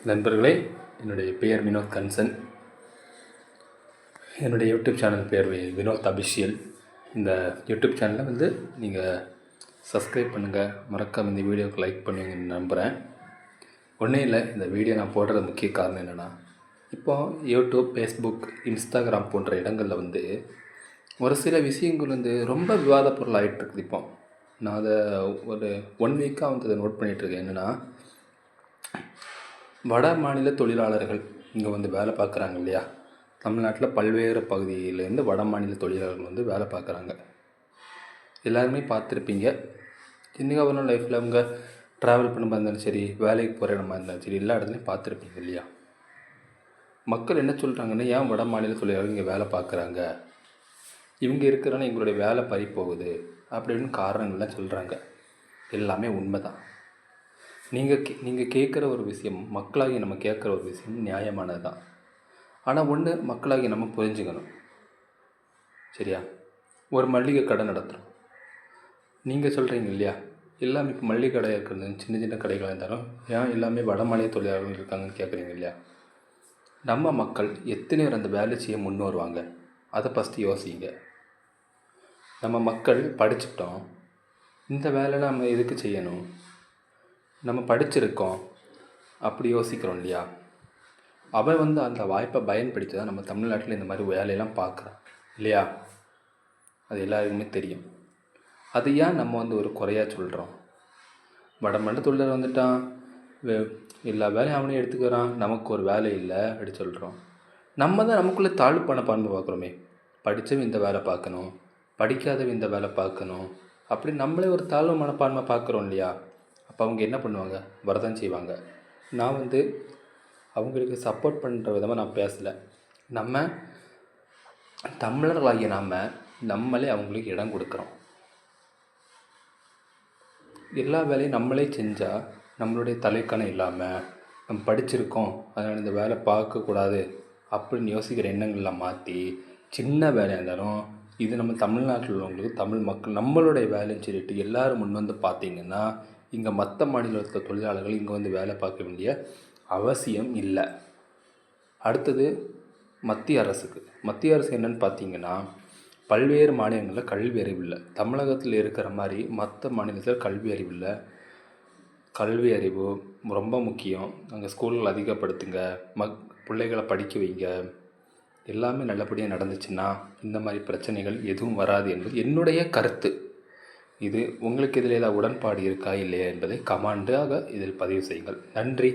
நண்பர்களே, என்னுடைய பெயர் வினோத் கன்சன். என்னுடைய யூடியூப் சேனல் பேர் வினோத் அபிஷியல். இந்த யூடியூப் சேனலில் நீங்கள் சப்ஸ்கிரைப் பண்ணுங்கள், மறக்காம இந்த வீடியோவுக்கு லைக் பண்ணுவீங்கன்னு நம்புகிறேன். ஒன்றும் இல்லை, இந்த வீடியோ நான் போடுறது முக்கிய காரணம் என்னென்னா, இப்போ யூடியூப், ஃபேஸ்புக், இன்ஸ்டாகிராம் போன்ற இடங்களில் ஒரு சில விஷயங்கள் ரொம்ப விவாத பொருள் ஆகிட்டுருக்குது. இப்போ நான் அதை ஒரு 1 வீக்காக அதை நோட் பண்ணிகிட்ருக்கேன். என்னென்னா, வட மாநில தொழிலாளர்கள் இங்கே வேலை பார்க்குறாங்க இல்லையா? தமிழ்நாட்டில் பல்வேறு பகுதியிலேருந்து வட மாநில தொழிலாளர்கள் வேலை பார்க்குறாங்க. எல்லாருமே பார்த்துருப்பீங்க. இன்றைக்கி அவரோட லைஃப்பில் அவங்க ட்ராவல் பண்ண இருந்தாலும் சரி, வேலைக்கு போகிற இடமா இருந்தாலும் சரி, எல்லா இடத்துலையும் பார்த்துருப்பீங்க இல்லையா? மக்கள் என்ன சொல்கிறாங்கன்னா, ஏன் வட மாநில தொழிலாளர்கள் இங்கே வேலை பார்க்குறாங்க, இவங்க இருக்கிறனால எங்களுடைய வேலை பறி போகுது அப்படின்னு காரணங்கள்லாம் சொல்கிறாங்க. எல்லாமே உண்மை தான். நீங்கள் கேட்குற ஒரு விஷயம், மக்களாகி நம்ம கேட்குற ஒரு விஷயம் நியாயமானது தான். ஆனால் ஒன்று, மக்களாகி நம்ம புரிஞ்சுக்கணும். சரியா? ஒரு மளிகை கடை நடத்துகிறோம். நீங்கள் சொல்கிறீங்க இல்லையா, எல்லாமே இப்போ மளிகை கடை இருக்கிறது சின்ன சின்ன கடைகளாக இருந்தாலும் ஏன் எல்லாமே வட மாநில தொழிலாளர்கள் இருக்காங்கன்னு கேட்குறீங்க இல்லையா? நம்ம மக்கள் எத்தனை பேர் அந்த வேலை செய்ய முன் வருவாங்க, அதை ஃபஸ்ட்டு யோசிங்க. நம்ம மக்கள் படிச்சுட்டோம், இந்த வேலை நம்ம எதுக்கு செய்யணும், நம்ம படிச்சிருக்கோம் அப்படி யோசிக்கிறோம் இல்லையா? அவன் அந்த வாய்ப்பை பயன்படுத்தி தான் நம்ம தமிழ்நாட்டில் இந்த மாதிரி வேலையெல்லாம் பார்க்குறான் இல்லையா? அது எல்லாருக்குமே தெரியும். அது ஏன் நம்ம ஒரு குறையாக சொல்கிறோம்? வடமாநில தொழிலாளர் வந்துட்டான், எல்லா வேலையும் அவனே எடுத்துக்கிறான், நமக்கு ஒரு வேலை இல்லை அப்படி சொல்கிறோம். நம்ம தான் நமக்குள்ளே தாழ்வு பணப்பான்மை பார்க்குறோமே. படித்தவன் இந்த வேலை பார்க்கணும், படிக்காதவன் இந்த வேலை பார்க்கணும், அப்படி நம்மளே ஒரு தாழ்வு மனப்பான்மை பார்க்குறோம் இல்லையா? அப்போ அவங்க என்ன பண்ணுவாங்க? வரதான் செய்வாங்க. நான் அவங்களுக்கு சப்போர்ட் பண்ணுற விதமாக நான் பேசலை. நம்ம தமிழர்களாகிய நம்மளே அவங்களுக்கு இடம் கொடுக்குறோம். எல்லா வேலையும் நம்மளே செஞ்சால் நம்மளுடைய தலைக்கணம் இல்லாமல், நம்ம படிச்சிருக்கோம் அதனால் இந்த வேலை பார்க்கக்கூடாது அப்படின்னு யோசிக்கிற எண்ணங்கள்லாம் மாற்றி, சின்ன வேலையாக இருந்தாலும் இது நம்ம தமிழ்நாட்டில் உள்ளவங்களுக்கு, தமிழ் மக்கள் நம்மளுடைய வேலைன்னு சொல்லிட்டு எல்லோரும் முன் பார்த்திங்கன்னா, இங்கே மற்ற மாநிலத்தில் தொழிலாளர்கள் இங்கே வேலை பார்க்க வேண்டிய அவசியம் இல்லை. அடுத்தது மத்திய அரசு என்னென்னு பார்த்தீங்கன்னா, பல்வேறு மாநிலங்களில் கல்வி அறிவு இல்லை. தமிழகத்தில் இருக்கிற மாதிரி மற்ற மாநிலத்தில் கல்வி அறிவு இல்லை. கல்வி அறிவு ரொம்ப முக்கியம். அங்கே ஸ்கூல்கள் அதிகப்படுத்துங்க, பிள்ளைகளை படிக்க வைங்க. எல்லாமே நல்லபடியாக நடந்துச்சுன்னா இந்த மாதிரி பிரச்சனைகள் எதுவும் வராது என்பது என்னுடைய கருத்து. இது உங்களுக்கு இதில் ஏதாவது உடன்பாடு இருக்கா இல்லையா என்பதை கமெண்டாக இதில் பதிவு செய்யுங்கள். நன்றி.